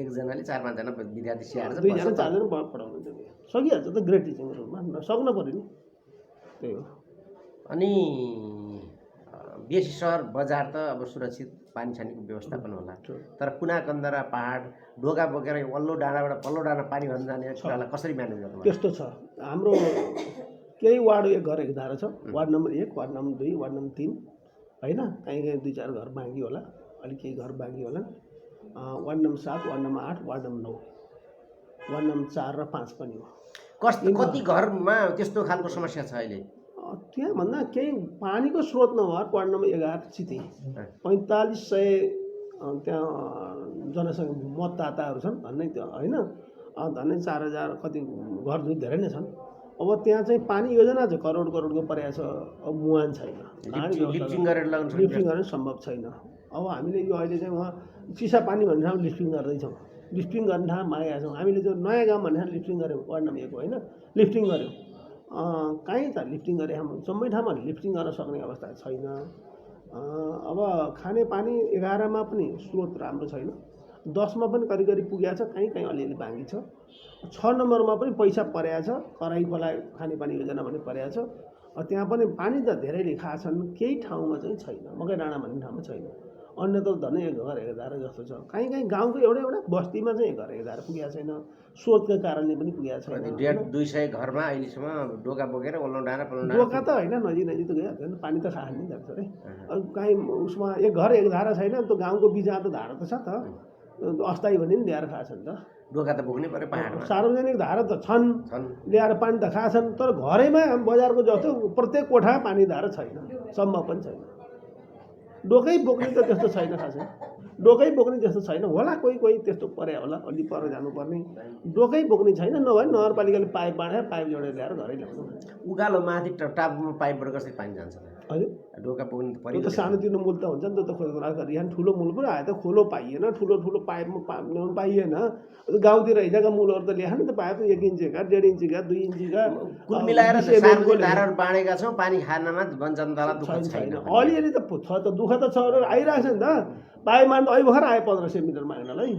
एकजनाले 4-5 जना विद्यार्थी स्याहार्छ, 2जना 4जना पढाउनुहुन्छ। सकिहाल्छ त ग्रेट टिचिङ रुममा, सक्न पऱ्यो नि, त्यही हो। अनि बेसी सहर बजार त अब सुरक्षित पानी छानीको व्यवस्थापन होला, तर कुना कन्दरा पहाड ढोका बोकेर वल्लो डाँडाबाट पल्लो डाँडा पानी भर्न जाने कुरालाई कसरी म्यानेज गर्नु? त्यस्तो छ। हाम्रो केही वार्ड 1 घर 1 धारा छ, ward number 1, ward number 2, ward number 3 होइन, कहीँ 2-4 घर बाँकी होला, अलिक केही घर बाँकी होला। Ward number 7, ward number 8, ward number 9, ward number 4 र 5 पनि हो। कति घरमा त्यस्तो खालको समस्या छ अहिले? त्यहाँ भन्दा केही पानीको स्रोत नभएर वार्ड नम्बर 11 चिते 4500 त्यहाँ जनसङ्ख्या मतदाताहरू छन् भन्ने त्यो होइन, झन्डै 4000 कति घर धेरै नै छन्। अब त्यहाँ चाहिँ पानी योजना छ, करोडको परेको छ, अब मुहान छैन, लिफ्टिङ गरेर सम्भव छैन। अब हामीले यो अहिले चाहिँ उहाँ चिसा पानी भन्ने ठाउँमा लिफ्टिङ गर्दैछौँ, लिफ्टिङ गर्ने ठाउँमा मागेका छौँ। हामीले जो नयाँ गाउँ भन्ने ठाउँमा लिफ्टिङ गऱ्यौँ, वार्ड नम्बर 1 होइन, लिफ्टिङ गऱ्यौँ, कहीँ त लिफ्टिङ गरे हाम्रो जम्मै ठाउँमा लिफ्टिङ गर्न सक्ने अवस्था छैन। अब खानेपानी 11मा पनि स्रोत राम्रो छैन, 10मा पनि करिब पुगेको छ, कहीँ अलिअलि बाँकी छ। 6 नम्बरमा पनि पैसा परेको छ, कराई खोला खानेपानी योजना भन्ने परेको छ, त्यहाँ पनि पानी त धेरैले खाएको छन्, केही ठाउँमा चाहिँ छैन, मकै डाँडा भन्ने ठाउँमा छैन। अन्य त झन् 1 घर 1 धारा जस्तो छ। कहीँ गाउँको एउटा बस्तीमा चाहिँ 1 घर 1 धारा पुगेको छैन, स्रोतको कारणले पनि पुगेको छैन। 150-200 घरमा अहिलेसम्म ढोका बोकेर वल्लो डाँडा पल्लो डाँडा, ढोका त होइन, नजिक त गइहाल्छ नि, पानी त खानु नि जान्छ अरे। अब कहीँ उसमा 1 घर 1 धारा छैन, त्यो गाउँको बिचमा त धारा त छ त, अस्थायी भने नि ल्याएर खाएको छन् त। ढोका त बोक्नै पऱ्यो पहाडमा। सार्वजनिक धारा त छन्, ल्याएर पानी त खाएको छन्, तर घरैमा बजारको जस्तो प्रत्येक कोठा पानी धारा छैन, सम्भव पनि छैन। डोकै बोक्ने त त्यस्तो छैन, खासै डोकै बोक्ने त्यस्तो छैन होला, कोही त्यस्तो परे होला, अलि पर जानुपर्ने, डोकै बोक्ने छैन। नभए नगरपालिकाले पाइप बाँडेर पाइप जोडेर ल्याएर घरै ल्याउनु। उकालो माथि टापुमा पाइपबाट कसरी पानी जान्छ? हजुर, ढोका पुग्नु त्यो त सानोतिनो मूल त हुन्छ नि, त्यो त खोज्दा ठुलो मूल पनि आयो त, खोलो पाइएन, ठुलो पाइपमा ल्याउनु पाइएन। गाउँतिर हिजोका मूलहरू त ल्याएन नि त, पाइप 1 इन्चीका, 1.5 इन्चीका, 2 इन्चीका, कुल मिलाएर सार्वजनिक धाराहरू बाँडेका छौँ, पानी खानमा जनतालाई दुःख छैन। अलिअलि त छ त, दुःख त छ, आइरहेको छ नि त। पाइपमा त अहिले भर्खर आयो 1500 मिटर माग्नलाई,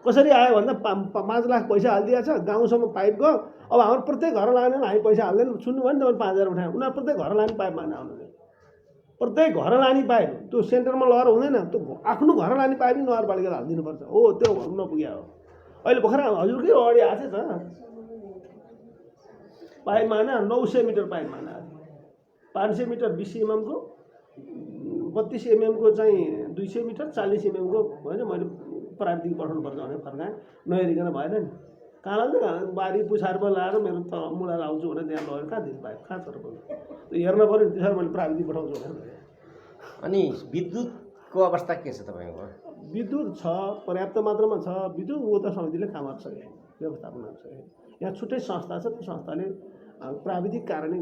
कसरी आयो भन्दा 5 लाख पैसा हालिदिएको छ, गाउँसम्म पाइप गयो। अब हाम्रो प्रत्येक घर लाने हामी पैसा हाल्दैन, सुन्नुभयो नि तपाईँ 5000 उठायो, उनीहरू प्रत्येक घर लाने पाइप माग्न आउनु, प्रत्येक घर लाने पाइप, त्यो सेन्टरमा लगेर हुँदैन, त्यो आफ्नो घर लाने पाइप नै नगरपालिकाले हालिदिनुपर्छ। हो, त्यो नपुग्या हो। अहिले भर्खर हजुरकै अगाडि आएको थियो त पाइप माग्न, 900 मिटर पाइप माग्न आएको थियो, 500 मिटर 20 mm को, 32 mm को चाहिँ 200 मिटर, 40 mm को होइन। मैले प्राविधिक पठाउनुपर्छ भने फर्काएँ, नहेरिकन भएन नि, कहाँ बारी पुछारमा लाएर मेरो त मुला लाउँछु भने त्यहाँ लगेर कहाँ दिनु पाइप, कहाँ तर त्यो हेर्न पऱ्यो नि, त्यसरी मैले प्राविधिक पठाउँछु भने। अनि विद्युतको अवस्था के छ तपाईँको? विद्युत छ, पर्याप्त मात्रामा छ विद्युत, वो त समितिले काम गर्न सके, व्यवस्थापन गर्न सके। यहाँ छुट्टै संस्था छ, त्यो संस्थाले प्राविधिक कारणले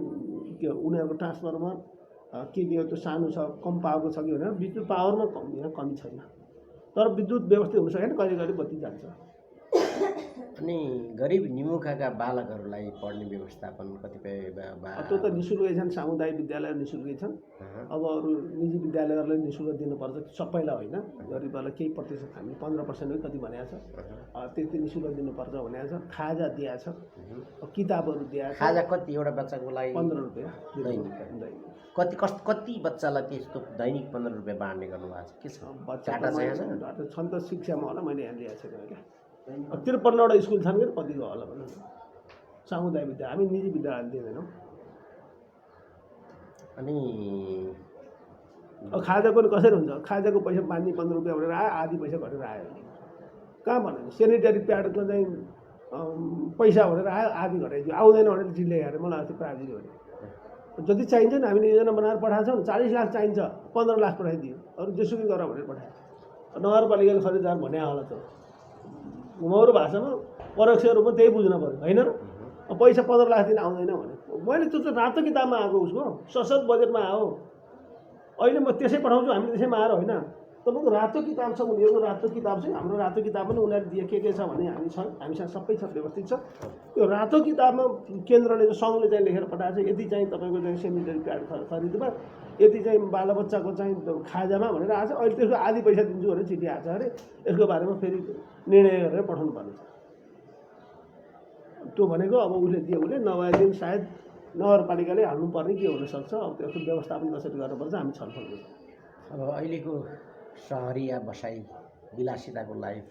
के उनीहरूको ट्रान्सफर्मर के त्यो सानो छ, कम पावरको छ कि भनेर विद्युत पावरमा कमी छैन, तर विद्युत व्यवस्थित हुन सकेन, कहिले बत्ती जान्छ। अनि गरिब निमुखाका बालकहरूलाई पढ्ने व्यवस्थापन कतिपय त्यो त निःशुल्कै छन्, सामुदायिक विद्यालय निःशुल्कै छन्। अब अरू निजी विद्यालयहरूलाई निःशुल्क दिनुपर्छ, सबैलाई होइन। गरिबहरूलाई केही प्रतिशत हामी 15% कति भनेको छ, त्यति निःशुल्क दिनुपर्छ भनेको छ। खाजा दिएको छ, किताबहरू दिएको छ। खाजा कति एउटा बच्चाको लागि? 15 रुपियाँ दैनिक। कति बच्चालाई त्यस्तो दैनिक 15 रुपियाँ बाँड्ने गर्नुभएको छ? के छ बच्चा छन् त शिक्षामा होला, मैले यहाँ ल्याएको छैन अहिले। 53वटा स्कुल छन् कि कतिको होला भन्नु, सामुदायिक विद्यालय। हामी निजी विद्यालय दिँदैनौँ। अनि अब खाजा पनि कसरी हुन्छ? खाजाको पैसा बाँड्ने 15 रुपियाँ भनेर आयो, आधी पैसा घटेर आयो। कहाँ भन्नु? सेनिटरी प्याडको चाहिँ पैसा भनेर आयो, आधी घटाइदियो। आउँदैन भनेर जिल्ले हेरेर मलाई अस्ति प्राविधिक भने जति चाहिन्छ नि हामीले योजना बनाएर पठाएको छौँ। 40 लाख चाहिन्छ, 15 लाख पठाइदियो। अरू जेसुकै गर भनेर पठायो। नगरपालिकाले खरिदार भने होला त घुमाउरो भाषामा परोक्ष रूपमा त्यही बुझ्नु पऱ्यो होइन र? पैसा 15 लाख दिन आउँदैन भने मैले त्यो त रातो किताबमा आएको उसको सशक्त बजेटमा आयो। अहिले म त्यसै पठाउँछु, हामीले त्यसैमा आएर होइन। तपाईँको रातो किताब छ, उनीहरूको रातो किताब छ, हाम्रो रातो किताब पनि उनीहरूले दिए के छ भने हामी छ, हामीसँग सबै छ, व्यवस्थित छ। त्यो रातो किताबमा केन्द्रले सङ्घले चाहिँ लेखेर पठाएको छ, यति चाहिँ तपाईँको चाहिँ सेनिटरी प्याड खरिदमा, यति चाहिँ बालबच्चाको चाहिँ खाजामा भनेर आएको छ। अहिले त्यसको आधी पैसा दिन्छु भनेर चिठी आएको छ अरे। यसको बारेमा फेरि निर्णय गरेर पठाउनु पर्ने छ। त्यो भनेको अब उसले दियो उसले नभएदेखि सायद नगरपालिकाले हाल्नुपर्ने के हुनसक्छ। अब त्यसको व्यवस्थापन कसरी गर्नुपर्छ हामी छलफल गर्छौँ। अब अहिलेको सहरिया बसाइ विलासिताको लाइफ,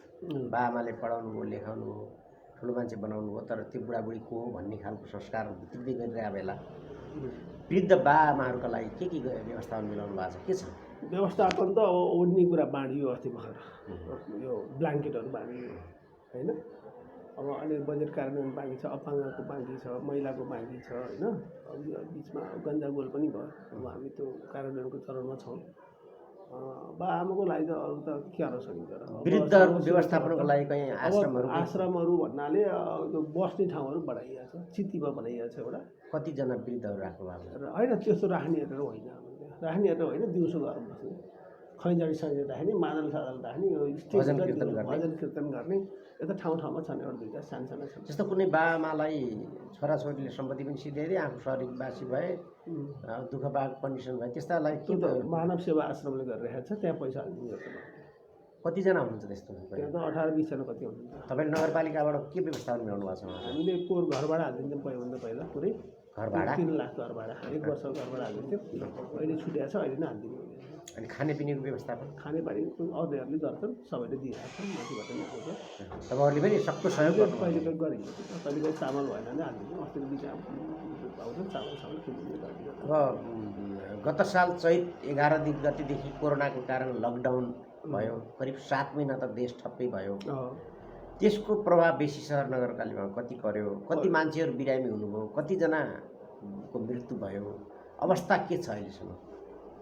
बाआमाले पढाउनु भयो, लेखाउनु भयो, ठुलो मान्छे बनाउनु भयो, तर त्यो बुढाबुढी को हो भन्ने खालको संस्कार बित्दै गरिरहेको बेला वृद्ध बाआमाहरूका लागि के व्यवस्थापन मिलाउनु भएको छ? के छ व्यवस्थापन? त अब ओड्ने कुरा बाँडियो अस्ति भर्खर, यो ब्ल्याङ्केटहरू बाँडियो होइन। अब अहिले बजेट कार्यान्वयन बाँकी छ, अपाङ्गको बाँकी छ, महिलाको बाँकी छ होइन। अब बिचमा गन्जागोल पनि भयो। अब हामी त्यो कार्यान्वयनको चरणमा छौँ। बाआमाको लागि त अरू त के गर्न सकिन्छ र? वृद्धहरूको व्यवस्थापनको लागि कहीँ आश्रमहरू भन्नाले त्यो बस्ने ठाउँहरू बढाइएको छ, चित्तीमा बनाइएको छ एउटा। कतिजना वृद्धहरू राख्नु भएको छ? होइन त्यस्तो राख्नेहरू होइन, राख्नेहरू होइन। दिउँसो घर बस्ने, खैँजडी सैँजडी राख्ने, मादल सादल राख्ने, भजन कीर्तन गर्ने, यता ठाउँ ठाउँमा छन्, एउटा दुईवटा सानसाना छन्। जस्तो कुनै बाआमालाई छोराछोरीले सम्पत्ति पनि सिधाइदिए, आफू शरीरवासी भए, दुःख पाएको कन्डिसन भए, त्यस्तालाई के मानव सेवा आश्रमले गरिरहेको छ, त्यहाँ पैसा हालिदिनु पर्छ। कतिजना हुनुहुन्छ त्यस्तो? त्यहाँ त 18-20 जना कति हुनुहुन्छ। तपाईँले नगरपालिकाबाट के व्यवस्थापन मिलाउनु भएको छ? हामीले पोहोर घरबाट हालिदिन्छौँ, पहिलाभन्दा पहिला पुरै घर भाडा 3 लाख घर भाडा, 1 वर्षको घर भाडा हालिदिन्थ्यो। अहिले छुट्याएको छ, अहिले नै हालिदिनु। अनि खानेपिनेको व्यवस्थापन? खानेपानी अरूहरूले गर्छन्, सबैले दिइरहेको छन्, माथिबाट नि आउँछ। तपाईँहरूले पनि सक्दो सहयोग कहिले कहिले गरिन्छ, कहिले कहिले चामल भएन भने हालिदिन्छ। अस्तिको बिच आउँछ चामल किन्नु गरिदिन्छ। अब गत साल चैत 11 गतिदेखि कोरोनाको कारण लकडाउन भयो, करिब 7 महिना त देश ठप्पै भयो। त्यसको प्रभाव बेसी सहर नगरपालिकामा कति पर्यो? कति मान्छेहरू बिरामी हुनुभयो? कतिजनाको मृत्यु भयो? अवस्था के छ अहिलेसम्म?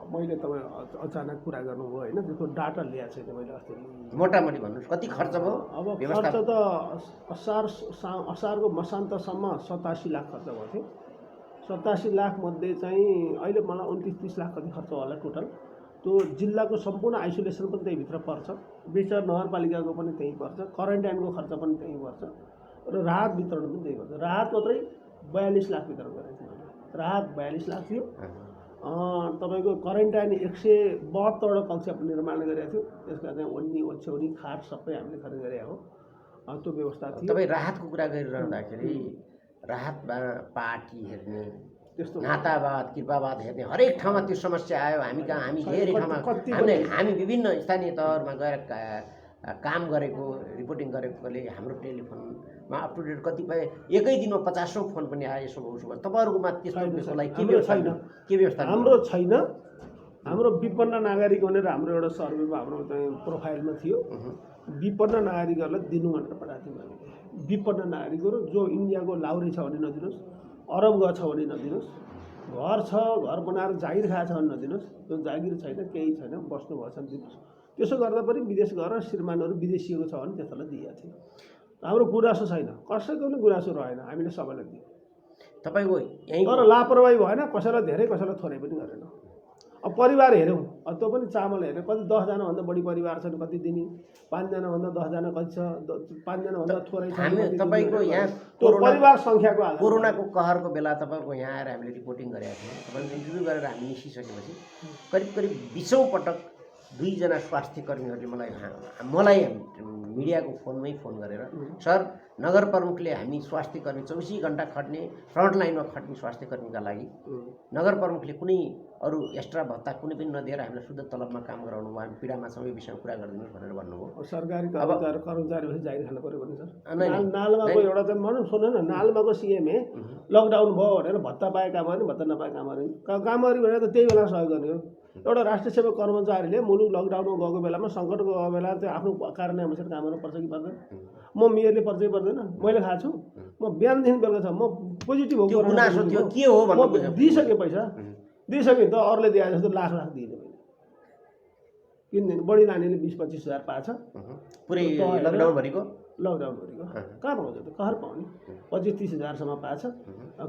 मैले तपाईँ अचानक कुरा गर्नुभयो होइन, त्यसको डाटा ल्याएको छैन मैले अस्ति। मोटामोटी भन्नुहोस् कति खर्च भयो? अब खर्च त असारको मसान्तसम्म 87 लाख खर्च भएको थियो। 87 लाख मध्ये चाहिँ अहिले मलाई 29-30 लाख कति खर्च होला टोटल। त्यो जिल्लाको सम्पूर्ण आइसोलेसन पनि त्यहीभित्र पर्छ, बेचर नगरपालिकाको पनि त्यहीँ पर्छ, क्वारेन्टाइनको खर्च पनि त्यहीँ पर्छ, र राहत वितरण पनि त्यहीँ पर्छ। राहत मात्रै 42 लाख वितरण गरेको थियो। राहत 42 लाख थियो। तपाईँको क्वारेन्टाइन 172वटा कक्ष निर्माण गरेको थियो। त्यसका चाहिँ ओड्नी ओछ्याउनी खाट सबै हामीले खरिद गरेको हो। त्यो व्यवस्था थियो। तपाईँ राहतको कुरा गरिरहँदाखेरि राहतमा पार्टी हेर्ने, त्यस्तो नातावाद कृपावाद हेर्ने हरेक ठाउँमा त्यो समस्या आयो। हामी धेरै ठाउँमा हामी विभिन्न स्थानीय तहहरूमा गएर काम गरेको, रिपोर्टिङ गरेकोले हाम्रो टेलिफोनमा अप टु डेट कतिपय एकै दिनमा 50औं फोन पनि आयो, यसो भयो उसो भयो। तपाईँहरूकोमा त्यस्तो लागि के व्यवस्था? हाम्रो छैन। हाम्रो विपन्न नागरिक भनेर हाम्रो एउटा सर्वेमा हाम्रो चाहिँ प्रोफाइलमा थियो। विपन्न नागरिकहरूलाई दिनु भनेर पठाएको थियौँ हामीले। विपन्न नागरिकहरू जो इन्डियाको लाउरे छ भने नदिनुहोस्, अरब गएको छ भने नदिनुहोस्, घर छ, घर बनाएर जागिर खाएको छ भने नदिनुहोस्, जो जागिर छैन, केही छैन, बस्नुभएको छ भने दिनुहोस्। त्यसो गर्दा पनि विदेश गएर श्रीमानहरू विदेशीको छ भने त्यसलाई दिएको थियो। हाम्रो गुनासो छैन, कसैको पनि गुनासो रहेन, हामीले सबैलाई दियौँ। तपाईँको तर लापरवाही भएन, कसैलाई धेरै कसैलाई थोरै पनि गरेन। अब परिवार हेऱ्यौँ त्यो पनि चामल हेऱ्यो कति 10जनाभन्दा बढी परिवार छन् कति दिने 5जनाभन्दा 10जना कति छ 5जनाभन्दा थोरै छ हामी तपाईँको यहाँ त्यो परिवार सङ्ख्याको आधारमा कोरोनाको कहरको बेला तपाईँको यहाँ आएर हामीले रिपोर्टिङ गरेका थियौँ तपाईँले इन्टरभ्यू गरेर हामी निस्किसकेपछि करिब करिब 20औं पटक 2जना स्वास्थ्य कर्मीहरूले मलाई मिडियाको फोनमै फोन गरेर सर नगर प्रमुखले हामी स्वास्थ्य कर्मी 24 घण्टा खट्ने फ्रन्ट लाइनमा खट्ने स्वास्थ्य कर्मीका लागि नगर प्रमुखले कुनै अरू एक्स्ट्रा भत्ता कुनै पनि नदिएर हामीलाई शुद्ध तलबमा काम गराउनु भयो हामी पीडामा छौँ यो विषयमा कुरा गरिदिनुहोस् भनेर भन्नुभयो। सरकारी कर्मचारी भए जागिर खानु पऱ्यो भने सर नालमाको एउटा चाहिँ भनौँ सुन्नु न नालमाको सिएमए लकडाउन भयो भनेर भत्ता पाए कामहरू भत्ता नपाए कामहरू भनेर त त्यही बेला सहयोग गर्ने हो। एउटा राष्ट्रिय सेवा कर्मचारीले मुलुक लकडाउनमा गएको बेलामा सङ्कटको गएको बेला चाहिँ आफ्नो कारण अनुसार काम गर्नु पर्छ कि पर्दैन? म मेयरले पर्छ कि पर्दैन? मैले खाएको छु म बिहानदेखि बेलुका छ म पोजिटिभ हो के हो भन्नु दिइसकेँ पैसा दिइसकेँ त अरूले दिए जस्तो लाख दिइनँ मैले किन्दैन बढी नानीले 20-25 हजार पाएछ पुरै लकडाउनभरिको कहाँ पाउँछ त कहर पाउने 25-30 हजारसम्म पाएछ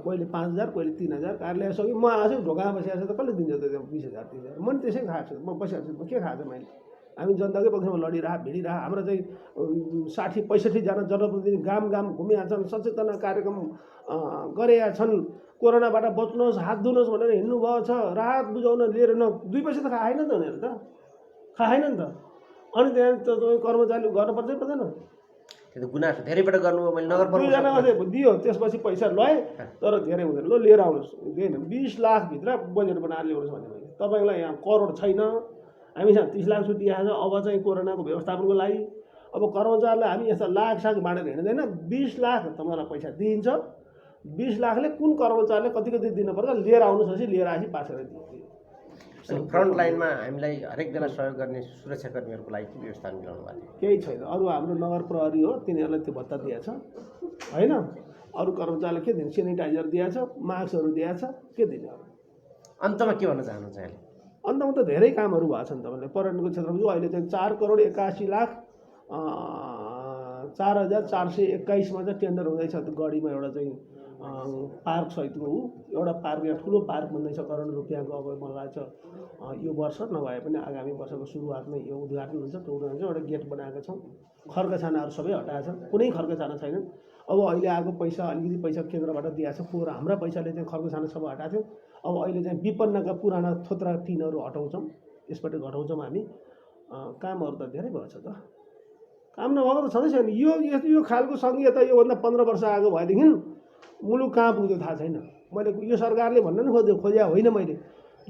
कहिले 5,000 कहिले 3,000 कारले यसो म आएको ढोकामा बसिरहेको छ त कसले दिन्छ त 20,000 30,000 मैले त्यसै खाएको छु म बसिरहेको छु के खाएको मैले हामी जनताकै पक्षमा लडिरह भिडिरह हाम्रो चाहिँ 60-65 जना जनप्रतिनिधि गाम घुमिरहेका छन् सचेतना कार्यक्रम गरेका छन् कोरोनाबाट बच्नुहोस् हात धुनुहोस् भनेर हिँड्नुभएको छ राहत बुझाउन लिएर न 2 पैसा त खाएन त उनीहरू त खाएन नि त अनि त्यहाँ त कर्मचारीले गर्नुपर्छ पर्दैन त्यो त गुनासो धेरैपल्ट गर्नुभयो मैले नगर प्रमुख दियो त्यसपछि पैसा लए तर धेरै हुँदैन ल लिएर आउनुहोस् दिएन 20 लाखभित्र बजेट बनाएर ल्याउनुहोस् भने मैले तपाईँलाई यहाँ करोड छैन हामीसँग 30 लाख छुट्टी आएको छ अब चाहिँ कोरोनाको व्यवस्थापनको लागि अब कर्मचारीलाई हामी यस्ता लाख बाँडेर हिँड्दैन 20 लाख तपाईँलाई पैसा दिइन्छ 20 लाखले कुन कर्मचारीले कति दिनुपर्छ लिएर आउनुहोस् भनेपछि लिएर आएपछि पासेर दिन्छ। फ्रन्ट लाइनमा हामीलाई हरेक बेला सहयोग गर्ने सुरक्षाकर्मीहरूको लागि के व्यवस्था मिलाउनु भएको थियो? केही छैन अरू हाम्रो नगर प्रहरी हो तिनीहरूलाई त्यो भत्ता दिएछ होइन अरू कर्मचारीले के दिन्छ सेनिटाइजर दिएछ मास्कहरू दिएछ के दिने अरू अन्तमा के भन्न चाहनुहुन्छ अहिले? अन्तमा त धेरै कामहरू भएको छ नि तपाईँले पर्यटनको क्षेत्रमा अहिले चाहिँ 4,81,00,000 4,421मा चाहिँ टेन्डर हुँदैछ गढीमा एउटा चाहिँ पार्क सहितको एउटा पार्क यहाँ ठुलो पार्क बन्दैछ करोड रुपियाँको अब मलाई लाग्छ यो वर्ष नभए पनि आगामी वर्षको सुरुवातमै यो उद्घाटन हुन्छ त्यो उद्घाटन एउटा गेट बनाएका छौँ खर्कछानाहरू सबै हटाएछ कुनै खर्कछाना छैनन् अब अहिले आएको पैसा अलिकति पैसा केन्द्रबाट दिएको छ पुरा हाम्रा पैसाले चाहिँ खर्कछाना सबै हटाएको थियो अब अहिले चाहिँ विपन्नका पुराना थोत्रा टिनहरू हटाउँछौँ यसबाट घटाउँछौँ हामी कामहरू त धेरै भएछ त काम नभएको त छँदै छैन यो खालको सङ्घीयता योभन्दा 15 वर्ष आएको भएदेखि मुलुक कहाँ पुग्यो थाहा छैन मैले यो सरकारले भन्न नि खोज्या होइन मैले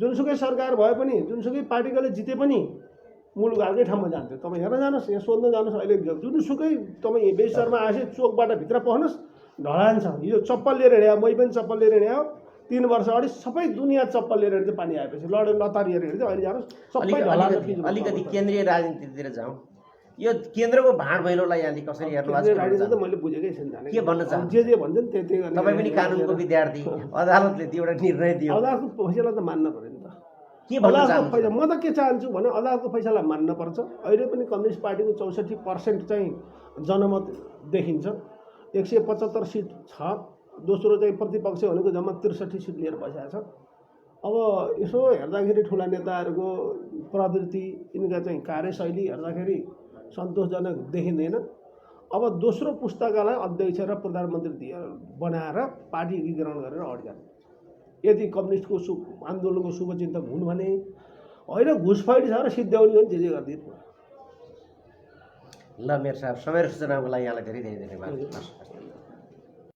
जुनसुकै सरकार भए पनि जुनसुकै पार्टीले जिते पनि मुलुक अर्कै ठाउँमा जान्थ्यो तपाईँ हेर्न जानुहोस् यहाँ सोध्न जानुहोस् अहिले जुनसुकै तपाईँ बेसरमा आएपछि चोकबाट भित्र पस्नुहोस् ढलान छ यो चप्पल लिएर हिँड्यो मै पनि चप्पल लिएर हिँड्यो 3 वर्ष अगाडि सबै दुनियाँ चप्पल लिएर हिँड्थ्यो पानी आएपछि लतारिएर हिँड्थ्यो अहिले जानुहोस् सबै ढलान अलिकति केन्द्रीय राजनीतितिर जाउँ यो केन्द्रको भाँड भैलोलाई यहाँले कसरी हेर्नु मैले बुझेकै छैन के भन्न चाहन्छु जे भन्छ नि त्यही तपाईँ पनि कानुनको विद्यार्थी अदालतले एउटा निर्णय दियो अदालतको फैसला त मान्न पर्यो नि त के भन्न चाहन्छु फैसला म त के चाहन्छु भने अदालतको फैसला मान्न पर्छ अहिले पनि कम्युनिस्ट पार्टीको 64% चाहिँ जनमत देखिन्छ 175 सिट छ दोस्रो चाहिँ प्रतिपक्ष भनेको जम्मा 63 सिट लिएर बसेको छ अब यसो हेर्दाखेरि ठुला नेताहरूको प्रवृत्ति यिनका चाहिँ कार्यशैली हेर्दाखेरि सन्तोषजनक देखिँदैन अब दोस्रो पुस्ताकालाई अध्यक्ष र प्रधानमन्त्री बनाएर पार्टी एकीकरण गरेर अगाडि जाने यदि कम्युनिस्टको आन्दोलनको शुभचिन्तक हुन् भने होइन घुसपैठ छ र सिद्ध्याउने हो जे गरिदिनु ल मेरो साहब समय सूचनाको लागि यहाँलाई धेरै धेरै धन्यवाद।